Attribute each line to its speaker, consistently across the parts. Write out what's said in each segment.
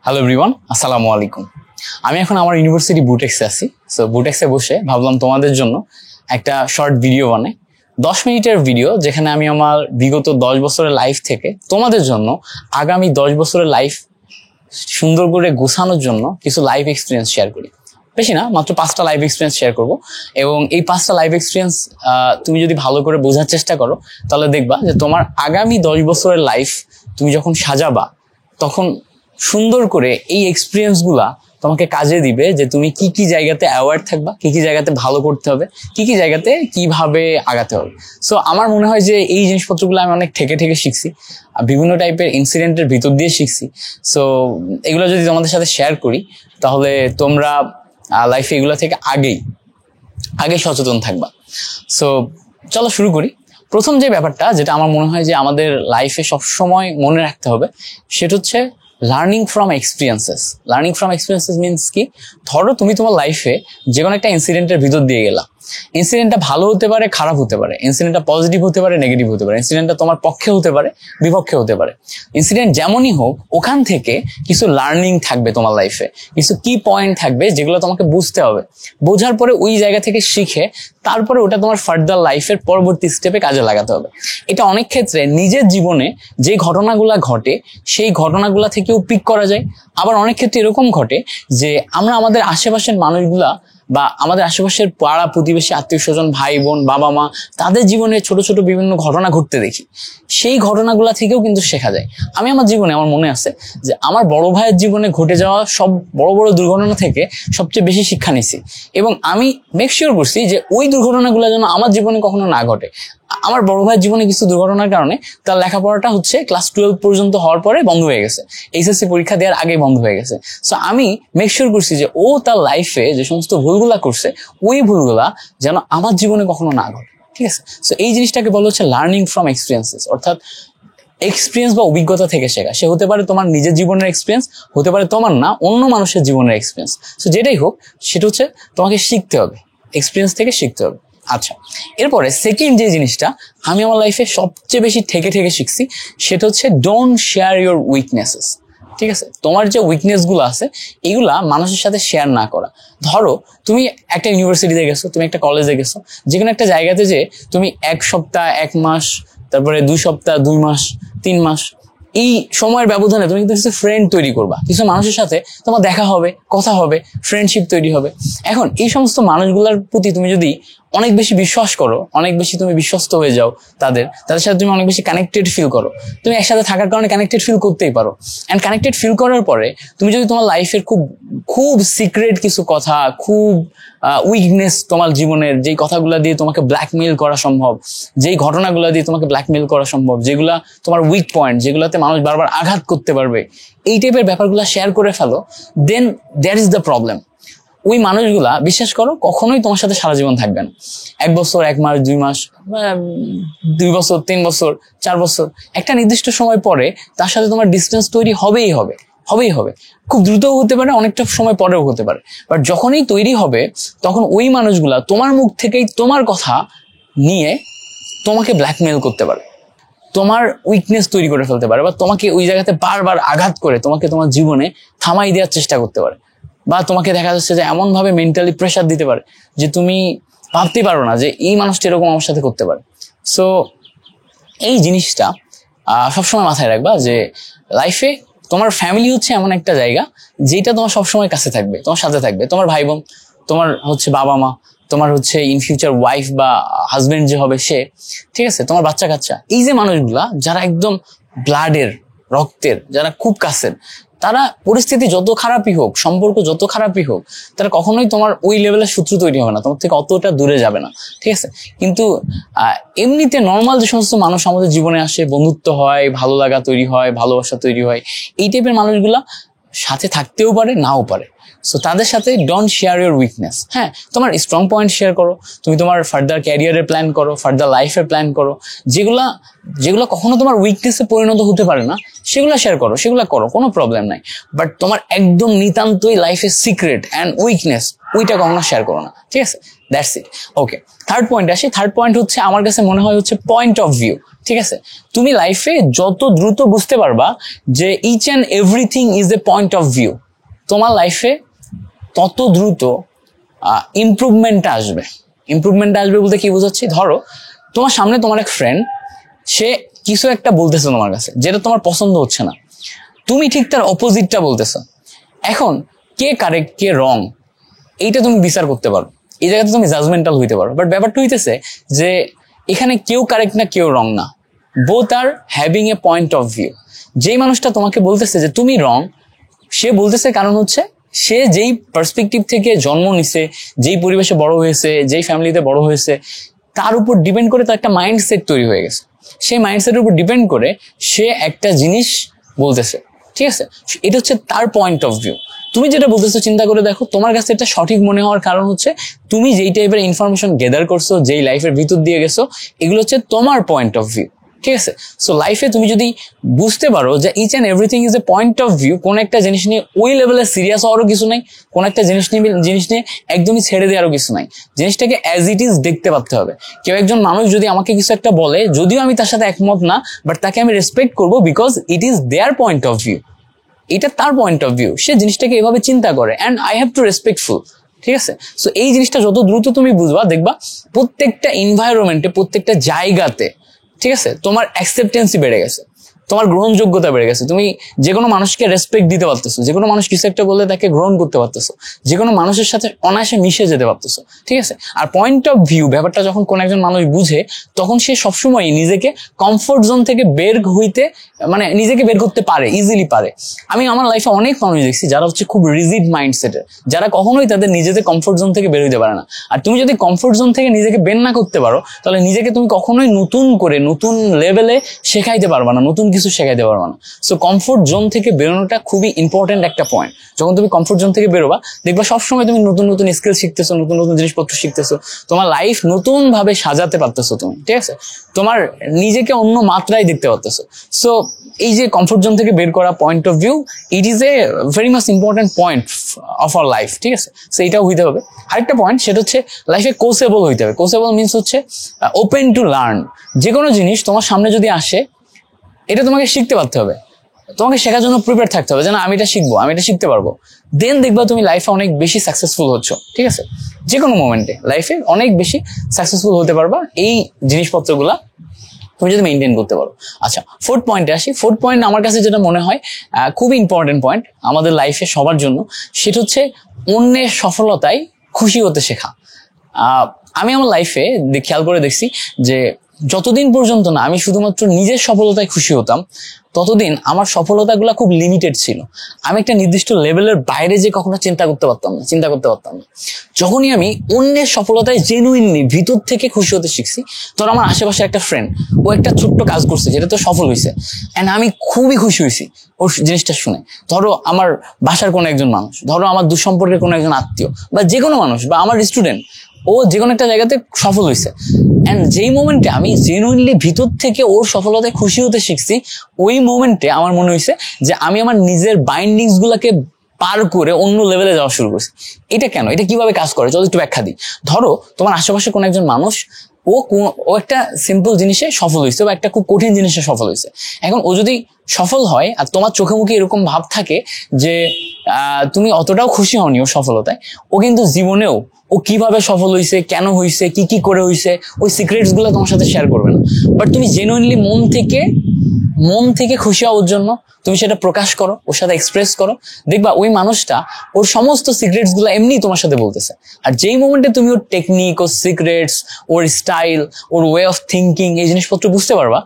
Speaker 1: Hello everyone, আসসালামু আলাইকুম। আমি এখন আমার ইউনিভার্সিটি বুটেক্সে আছি। সো বুটেক্সে বসে ভাবলাম তোমাদের জন্য একটা শর্ট ভিডিও বানাই, 10 মিনিটের ভিডিও, যেখানে আমি আমার বিগত 10 বছরের লাইফ থেকে তোমাদের জন্য আগামী 10 বছরের লাইফ সুন্দর করে গোছানোর জন্য কিছু লাইফ এক্সপিরিয়েন্স শেয়ার করি। বেশি না, মাত্র 5টা লাইফ এক্সপিরিয়েন্স শেয়ার করব। এবং এই 5টা লাইফ এক্সপিরিয়েন্স তুমি যদি ভালো করে বোঝার চেষ্টা করো, তাহলে দেখবা যে তোমার আগামী 10 বছরের লাইফ তুমি যখন সাজাবা, তখন সুন্দর করে এই এক্সপিরিয়েন্স গুলা তোমাকে কাজে দিবে যে তুমি কি কি জায়গাতে অ্যাওয়ার্ড থাকবা, কি কি জায়গাতে ভালো করতে হবে, কি কি জায়গাতে কিভাবে আগাতে হবে। সো আমার মনে হয় যে এই জিনিসপত্রগুলো আমি অনেক ঠেকে ঠেকে শিখছি, বিভিন্ন টাইপের ইনসিডেন্টের ভিতর দিয়ে শিখছি। সো এগুলো যদি তোমাদের সাথে শেয়ার করি, তাহলে তোমরা লাইফে এগুলো থেকে আগে সচেতন থাকবা। সো চলো শুরু করি। প্রথম যে ব্যাপারটা, যেটা আমার মনে হয় যে আমাদের লাইফে সবসময় মনে রাখতে হবে, সেটা হচ্ছে learning from experiences. Learning from experiences means কি? ধরো তুমি তোমার লাইফে যে কোনো একটা ইনসিডেন্টের ভিতর দিয়ে গেলা। ইনসিডেন্টটা ভালো হতে পারে, খারাপ হতে পারে, ইনসিডেন্টটা পজিটিভ হতে পারে, নেগেটিভ হতে পারে, ইনসিডেন্টটা তোমার পক্ষে হতে পারে, বিপক্ষে হতে পারে। ইনসিডেন্ট যেমনই হোক, ওখান থেকে কিছু লার্নিং থাকবে তোমার লাইফে, কিছু কি পয়েন্ট থাকবে যেগুলো তোমাকে বুঝতে হবে। বোঝার পরে ওই জায়গা থেকে শিখে তারপরে ওটা তোমার ফার্দার লাইফের পরবর্তী স্টেপে কাজে লাগাতে হবে। এটা অনেক ক্ষেত্রে নিজের জীবনে যে ঘটনাগুলা ঘটে, সেই ঘটনাগুলা থেকেও পিক করা যায়। আবার অনেক ক্ষেত্রে এরকম ঘটে যে আমরা আমাদের আশেপাশের মানুষগুলা বা আমাদের আশেপাশের পাড়া প্রতিবেশী, আত্মীয় স্বজন, ভাই বোন, বাবা মা, তাদের জীবনে ছোট ছোট বিভিন্ন ঘটনা ঘটতে দেখি। সেই ঘটনাগুলা থেকেও কিন্তু শেখা যায়। আমি আমার জীবনে, আমার মনে আছে যে আমার বড় ভাইয়ের জীবনে ঘটে যাওয়া সব বড় বড় দুর্ঘটনা থেকে সবচেয়ে বেশি শিক্ষা নিছি, এবং আমি মেক শিওর করছি যে ওই দুর্ঘটনাগুলো যেন আমার জীবনে কখনো না ঘটে। আমার বড় ভাইয়ের জীবনে কিছু দুর্ঘটনার কারণে তার লেখাপড়াটা ক্লাস 12 পর্যন্ত হওয়ার পরে বন্ধ হয়ে গেছে, এইচএসসি পরীক্ষা দেওয়ার আগেই বন্ধ হয়ে গেছে। সো আমি মেক শিওর করছি যে ও তার লাইফে যে সমস্ত ভুলগুলা করছে, ওই ভুলগুলা যেন আমার জীবনে কখনো না ঘটে। ঠিক আছে? সো এই জিনিসটাকে বলা হচ্ছে লার্নিং ফ্রম এক্সপিরিয়েন্সেস, অর্থাৎ এক্সপিরিয়েন্স বা অভিজ্ঞতা থেকে শেখা। সে হতে পারে তোমার নিজের জীবনের এক্সপিরিয়েন্স, হতে পারে তোমার না, অন্য মানুষের জীবনের এক্সপিরিয়েন্স। সো যেটাই হোক, সেটা হচ্ছে তোমাকে শিখতে হবে, এক্সপিরিয়েন্স থেকে শিখতে হবে। আচ্ছা, এরপরে সেকেন্ড যে জিনিসটা আমি আমার লাইফে সবচেয়ে বেশি ঠেকে শিখছি, সেটা হচ্ছে ডোন্ট শেয়ার ইউর উইকনেসেস। ঠিক আছে? তোমার যে উইকনেস গুলো আছে, এগুলা মানুষের সাথে শেয়ার না করা। ধরো তুমি একটা ইউনিভার্সিটিতে গেছো, তুমি একটা কলেজে গেছো, যেখানে একটা জায়গাতে যে তুমি 1 সপ্তাহ, 1 মাস, তারপরে 2 সপ্তাহ, 2 মাস, 3 মাস, এই সময়ের ব্যবধানে তুমি কিন্তু কিছু ফ্রেন্ড তৈরি করবা, কিছু মানুষের সাথে তোমার দেখা হবে, কথা হবে, ফ্রেন্ডশিপ তৈরি হবে। এখন এই সমস্ত মানুষগুলোর প্রতি তুমি যদি অনেক বেশি বিশ্বাস করো, অনেক বেশি তুমি বিশ্বস্ত হয়ে যাও, তাদের সাথে তুমি অনেক বেশি কানেক্টেড ফিল করো, তুমি একসাথে থাকার কারণে কানেক্টেড ফিল করতেই পারো। অ্যান্ড কানেক্টেড ফিল করার পরে তুমি যদি তোমার লাইফের খুব সিক্রেট কিছু কথা, খুব উইকনেস, তোমার জীবনের যেই কথাগুলো দিয়ে তোমাকে ব্ল্যাকমেইল করা সম্ভব, যেই ঘটনাগুলো দিয়ে তোমাকে ব্ল্যাকমেইল করা সম্ভব, যেগুলা তোমার উইক পয়েন্ট, যেগুলোতে মানুষ বারবার আঘাত করতে পারবে, এই টাইপের ব্যাপারগুলো শেয়ার করে ফেলো, দেন দ্যাট ইজ দ্য প্রবলেম। ওই মানুষগুলা, বিশ্বাস করো, কখনোই তোমার সাথে সারা জীবন থাকবে না। 1 বছর, 1 মাস, 2 মাস, 2 বছর, 3 বছর, 4 বছর, একটা নির্দিষ্ট সময় পরে তার সাথে তোমার ডিস্টেন্স তৈরি হবেই হবে। খুব দ্রুতও হতে পারে, অনেকটা সময় পরেও হতে পারে। বাট যখনই তৈরি হবে, তখন ওই মানুষগুলা তোমার মুখ থেকেই তোমার কথা নিয়ে তোমাকে ব্ল্যাকমেইল করতে পারে, তোমার উইকনেস তৈরি করে ফেলতে পারে, বা তোমাকে ওই জায়গাতে বারবার আঘাত করে তোমাকে তোমার জীবনে থামাই দেওয়ার চেষ্টা করতে পারে, বা তোমাকে দেখা যাচ্ছে যে এমন ভাবে মেন্টালি প্রেশার দিতে পারে যে তুমি ভাবতে পারো না যে এই মানুষটা এরকম আমার সাথে করতে পারে। সো এই জিনিসটা সবসময় মাথায় রাখবা যে লাইফে তোমার ফ্যামিলি হচ্ছে এমন একটা জায়গা যেটা তোমার সবসময় কাছে থাকবে, তোমার সাথে থাকবে। তোমার ভাই বোন, তোমার বাবা মা, তোমার ইন ফিউচার ওয়াইফ বা হাজবেন্ড যে হবে সে, ঠিক আছে, তোমার বাচ্চা কাচ্চা, এই যে মানুষগুলা যারা একদম ব্লাডের, রক্তের, যারা খুব কাছের, তারা পরিস্থিতি যত খারাপই হোক, সম্পর্ক যত খারাপই হোক, তারা কখনোই তোমার ওই লেভেলের শত্রু তৈরি হবে না, তোমার থেকে অতটা দূরে যাবে না। ঠিক আছে? কিন্তু এমনিতে নর্মাল যে সমস্ত মানুষ আমাদের জীবনে আসে, বন্ধুত্ব হয়, ভালো লাগা তৈরি হয়, ভালোবাসা তৈরি হয়, এই টাইপের মানুষগুলা সাথে থাকতেও পারে, নাও পারে। সো তাদের সাথে ডোন্ট শেয়ার ইউর উইকনেস। হ্যাঁ, তোমার স্ট্রং পয়েন্ট শেয়ার করো, তুমি তোমার ফার্দার ক্যারিয়ারের প্ল্যান করো, ফার্দার লাইফের প্ল্যান করো, যেগুলা কখনো তোমার উইকনেসে পরিণত হতে পারে না, সেগুলা শেয়ার করো, সেগুলা করো, কোনো প্রবলেম নাই। বাট তোমার একদম নিতান্তই লাইফের সিক্রেট অ্যান্ড উইকনেস, ওইটা কখনো শেয়ার করো না। ঠিক আছে? That's it. Okay, third point আসি। থার্ড পয়েন্ট হচ্ছে আমার কাছে মনে হয় হচ্ছে পয়েন্ট অফ ভিউ। ঠিক আছে, তুমি লাইফে যত দ্রুত বুঝতে পারবা যে each and everything is a point of view, তোমার লাইফে তত দ্রুত ইমপ্রুভমেন্টটা আসবে। ইমপ্রুভমেন্টটা আসবে বলতে কি বোঝাচ্ছি, ধরো তোমার সামনে তোমার এক ফ্রেন্ড, সে কিছু একটা বলতেছে তোমার কাছে যেটা তোমার পছন্দ হচ্ছে না, তুমি ঠিক তার অপোজিটটা বলতেছো। এখন কে কারেক্ট কে রং এইটা তুমি বিচার করতে পারো, এই জায়গাতে তুমি জাজমেন্টাল হইতে পারো। বাট ব্যাপারটা হইতেছে যে এখানে কেউ কারেক্ট না কেউ রং না, both are having a point of view. যেই মানুষটা তোমাকে বলতেছে যে তুমি রং, সে বলতেছে কারণ হচ্ছে সে যেই পার্সপেক্টিভ থেকে জন্ম নিছে, যেই পরিবেশে বড় হয়েছে, যেই ফ্যামিলিতে বড় হয়েছে, তার উপর ডিপেন্ড করে তার একটা মাইন্ডসেট তৈরি হয়ে গেছে। সেই মাইন্ডসেটের উপর ডিপেন্ড করে সে একটা জিনিস বলতেছে। ঠিক আছে, এটা হচ্ছে তার পয়েন্ট অফ ভিউ। তুমি যেটা বলতেছো চিন্তা করে দেখো, তোমার কাছে এটা সঠিক মনে হওয়ার কারণ হচ্ছে তুমি যেই টাইপের ইনফরমেশন গেদার করছো, যেই লাইফের ভিতর দিয়ে গেছো, এগুলো হচ্ছে তোমার পয়েন্ট অফ ভিউ। ঠিক আছে, সো লাইফে তুমি যদি বুঝতে পারো যে each and everything is a point of view, কোন একটা জিনিস নিয়ে ওই লেভেলে সিরিয়াস হওয়ারও কিছু নাই, কোন একটা জিনিস নিয়ে একদমই ছেড়ে দেওয়ারও কিছু নাই। জিনিসটাকে অ্যাজ ইট ইজ দেখতে পারতে হবে। কেউ একজন মানুষ যদি আমাকে কিছু একটা বলে, যদিও আমি তার সাথে একমত না, বাট তাকে আমি রেসপেক্ট করবো because it is their point of view. এটা তার পয়েন্ট অফ ভিউ, সে জিনিসটাকে এভাবে চিন্তা করে, and I have to respectful. ঠিক আছে, সো এই জিনিসটা যত দ্রুত তুমি বুঝবা, দেখবা প্রত্যেকটা এনভায়রনমেন্টে, প্রত্যেকটা জায়গাতে, ঠিক আছে, তোমার অ্যাকসেপ্টেন্সি বেড়ে গেছে, তোমার গ্রহণযোগ্যতা বেড়ে গেছে। তুমি যে কোনো মানুষকে রেসপেক্ট দিতে পারতেছো, যে কোনো মানুষ কিছু একটা বললে তাকে গ্রহণ করতে পারতেছো, যে কোনো মানুষের সাথে অনায়াসে মিশে যেতে পারতেছো। ঠিক আছে, আর পয়েন্ট অফ ভিউ ব্যাপারটা যখন কোন একজন মানুষ বুঝে, তখন সে সবসময় নিজেকে কমফোর্ট জোন থেকে বের হইতে, মানে নিজেকে বের করতে পারে, ইজিলি পারে। আমি আমার লাইফে অনেক মানুষ দেখছি যারা হচ্ছে খুব রিজিড মাইন্ডসেটের, যারা কখনোই তাদের নিজেদের কমফোর্ট জোন থেকে বের হইতে পারে না। আর তুমি যদি কমফোর্ট জোন থেকে নিজেকে বের না করতে পারো, তাহলে নিজেকে তুমি কখনোই নতুন করে নতুন লেভেলে শেখাইতে পারবা না, নতুন কিছু শেখাইতে পারবা না। সো কমফোর্ট জোন থেকে বেরোনোটা খুবই ইম্পর্টেন্ট একটা পয়েন্ট। যখন তুমি কমফোর্ট জোন থেকে বেরোবা, দেখবা সবসময় তুমি নতুন নতুন স্কিল শিখতেছো, নতুন নতুন জিনিসপত্র শিখতেছো, তোমার লাইফ নতুন ভাবে সাজাতে পারতেছো তুমি। ঠিক আছে, তোমার নিজেকে অন্য মাত্রায় দেখতে পারতেছো। সো এই যে কমফোর্ট জোন থেকে বের করা point of view, it is a very much important point of our life. ঠিক আছে, সো এটাও হইতে হবে। আরেকটা পয়েন্ট, সেটা হচ্ছে লাইফে কোচেবল হইতে হবে। কোচেবল মিনস হচ্ছে ওপেন টু লার্ন। যে কোনো জিনিস তোমার সামনে যদি আসে, এটা তোমাকে শিখতে পারতে হবে, তোমাকে শেখার জন্য প্রিপেয়ার থাকতে হবে যে না, আমি এটা শিখবো, আমি এটা শিখতে পারবো। দেন দেখবা তুমি লাইফে অনেক বেশি সাকসেসফুল হচ্ছ। ঠিক আছে, যে কোনো মোমেন্টে লাইফে অনেক বেশি সাকসেসফুল হতে পারবা এই জিনিসপত্রগুলা তুমি যদি মেনটেন করতে পারো। আচ্ছা, ফোর্থ পয়েন্টে আসি। ফোর্থ পয়েন্ট আমার কাছে যেটা মনে হয় খুবই ইম্পর্টেন্ট পয়েন্ট আমাদের লাইফে সবার জন্য, সেটা হচ্ছে অন্যের সফলতায় খুশি হতে শেখা। আমি আমার লাইফে খেয়াল করে দেখছি যে যতদিন পর্যন্ত না আমি শুধুমাত্র নিজের সফলতায় খুশি হতাম, ততদিন আমার সফলতাগুলো খুব লিমিটেড ছিল। আমি একটা নির্দিষ্ট লেভেলের বাইরে যে কখনো চিন্তা করতে পারতাম না। যখনই আমি অন্যের সফলতায় জেনুইনলি ভিতর থেকে খুশি হতে শিখছি, ধরো আমার আশেপাশে একটা ফ্রেন্ড, ও একটা ছোট্ট কাজ করছে যেটা তো সফল হয়েছে, এন্ড আমি খুবই খুশি হয়েছি ওর জিনিসটা শুনে। ধরো আমার বাসার কোনো একজন মানুষ, ধরো আমার দুঃসম্পর্কের কোনো একজন আত্মীয়, বা যে কোনো মানুষ, বা আমার স্টুডেন্ট, ও যে কোনো একটা জায়গাতে সফল হয়েছে, এন্ড যেই মোমেন্টে আমি জেনুইনলি ভিতর থেকে ওর সফলতায় খুশি হতে শিখছি, ওই মোমেন্টে আমার মনে হয়েছে যে আমি আমার নিজের বাইন্ডিংস গুলাকে পার করে অন্য লেভেলে যাওয়া শুরু করছি। এটা কেন, এটা কিভাবে কাজ করে, চলো একটু ব্যাখ্যা দিই। ধরো তোমার আশেপাশে কোনো একজন মানুষ, ও একটা সিম্পল জিনিসে সফল হয়েছে, বা একটা খুব কঠিন জিনিসে সফল হয়েছে। এখন ও যদি সফল হয় আর তোমার চোখে মুখে এরকম ভাব থাকে যে তুমি অতটাও খুশি হওনি ওর সফলতায়, ও কিন্তু জীবনেও ও কিভাবে সফল হয়েছে, কেন হয়েছে, কি কি করে হয়েছে, ওই সিক্রেটস গুলো তোমার সাথে শেয়ার করবে না। বাট তুমি জেনুইনলি মন থেকে খুশি হওয়ার জন্য তুমি সেটা প্রকাশ করো, ওর সাথে এক্সপ্রেস করো, দেখবা ওই মানুষটা ওর সমস্ত সিক্রেটস গুলো এমনি তোমার সাথে বলতেছে। আর যেই মোমেন্টে তুমি ওর টেকনিক, ওর সিক্রেটস, ওর স্টাইল, ওর ওয়ে অফ থিঙ্কিং, এই জিনিসপত্র বুঝতে পারবা,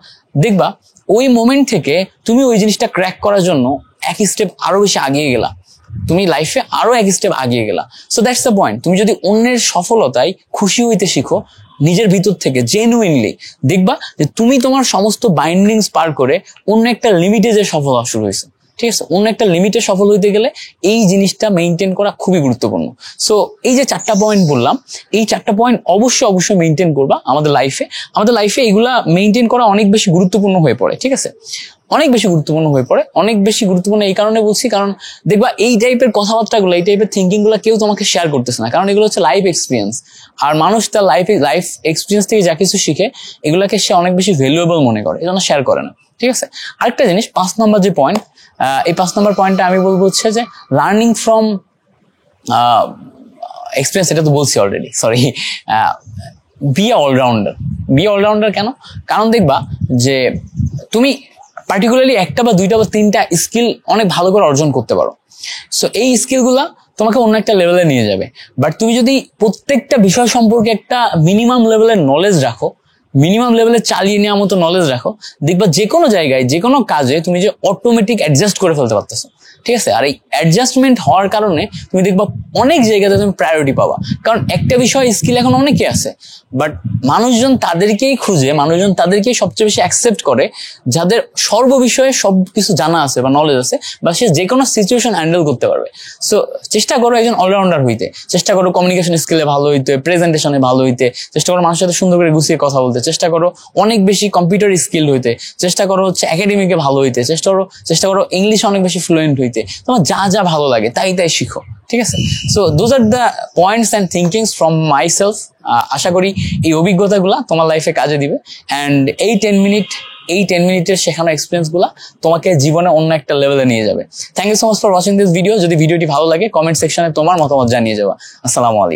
Speaker 1: দেখবা ওই মোমেন্ট থেকে তুমি ওই জিনিসটা ক্র্যাক করার জন্য এক স্টেপ আরো বেশি আগিয়ে গেলা, তুমি লাইফে আরো এক স্টেপ আগিয়ে গেলা। So that's the point. তুমি যদি অন্যের সফলতায় খুশি হইতে শিখো নিজের ভিতর থেকে জেনুইনলি, দেখবা যে তুমি তোমার সমস্ত বাইন্ডিংস পার করে অন্য একটা লিমিটে যে সফল হওয়া শুরু হয়েছে। ঠিক আছে, অন্য একটা লিমিটে সফল হইতে গেলে এই জিনিসটা মেনটেন করা খুবই গুরুত্বপূর্ণ। সো এই যে 4টা পয়েন্ট বললাম, এই 4টা পয়েন্ট অবশ্যই মেনটেন করবা আমাদের লাইফে। এগুলা মেনটেন করা অনেক বেশি গুরুত্বপূর্ণ হয়ে পড়ে। ঠিক আছে, অনেক বেশি গুরুত্বপূর্ণ হয়ে পড়ে। অনেক বেশি গুরুত্বপূর্ণ এই কারণে বলছি, কারণ দেখবা এই টাইপের কথাবার্তাগুলো, এই টাইপের থিঙ্কিং গুলো কেউ তোমাকে শেয়ার করতেছে না, কারণ এগুলো হচ্ছে লাইফ এক্সপিরিয়েন্স। আর মানুষ তার লাইফ এক্সপিরিয়েন্স থেকে যা কিছু শিখে এগুলোকে সে অনেক বেশি ভ্যালুয়েবল মনে করে, এই জন্য শেয়ার করে না। ঠিক আছে, আরেকটা জিনিস 5 নম্বর যে পয়েন্ট, এই 5 নম্বর পয়েন্টটা আমি বলবো হচ্ছে যে লার্নিং ফ্রম এক্সপিরিয়েন্স। এটা তো বলছি অলরেডি, সরি। বি অলরাউন্ডার কেন? কারণ দেখবা যে তুমি পার্টিকুলারলি একটা বা দুইটা বা তিনটা স্কিল অনেক ভালো করে অর্জন করতে পারো। সো এই স্কিলগুলা তোমাকে অন্য একটা লেভেলে নিয়ে যাবে। বাট তুমি যদি প্রত্যেকটা বিষয় সম্পর্কে একটা মিনিমাম লেভেলের নলেজ রাখো, মিনিমাম লেভেলে চালিয়ে নেওয়ার মতো নলেজ রাখো, দেখবা যে কোনো জায়গায় যে কোনো কাজে তুমি যে অটোমেটিক অ্যাডজাস্ট করে ফেলতে পারতেছো। ঠিক আছে, আর এই অ্যাডজাস্টমেন্ট হওয়ার কারণে তুমি দেখবা অনেক জায়গাতে তুমি প্রায়োরিটি পাবা। কারণ একটা বিষয় স্কিল এখন অনেকে আছে, বাট মানুষজন তাদেরকেই খুঁজে, মানুষজন তাদেরকেই সবচেয়ে বেশি অ্যাকসেপ্ট করে যাদের সর্ববিষয়ে সবকিছু জানা আছে বা নলেজ আছে, বা সে যে কোনো সিচুয়েশন হ্যান্ডেল করতে পারবে। সো চেষ্টা করো একজন অলরাউন্ডার হইতে, চেষ্টা করো কমিউনিকেশন স্কিলে ভালো হইতে, প্রেজেন্টেশনে ভালো হইতে, চেষ্টা করো মানুষের সাথে সুন্দর করে গুছিয়ে কথা বলতে, চেষ্টা করো অনেক বেশি কম্পিউটার স্কিল হইতে, চেষ্টা করো হচ্ছে একাডেমিকে ভালো হইতে, চেষ্টা করো ইংলিশ অনেক বেশি ফ্লুয়েন্ট হইতে। তোমার যা যা ভালো লাগে তাই তাই শিখো। ঠিক আছে, so those are the points and thinkings from myself. আশা করি এই অভিজ্ঞতাগুলা তোমার লাইফে কাজে দিবে, অ্যান্ড এই 10 মিনিটের শেখানো এক্সপিরিয়েন্স গুলা তোমাকে জীবনে অন্য একটা লেভেলে নিয়ে যাবে। Thank you so much for watching this video. যদি ভিডিওটি ভালো লাগে কমেন্ট সেকশনে তোমার মতামত জানিয়ে যাওয়া। আসসালামু আলাইকুম।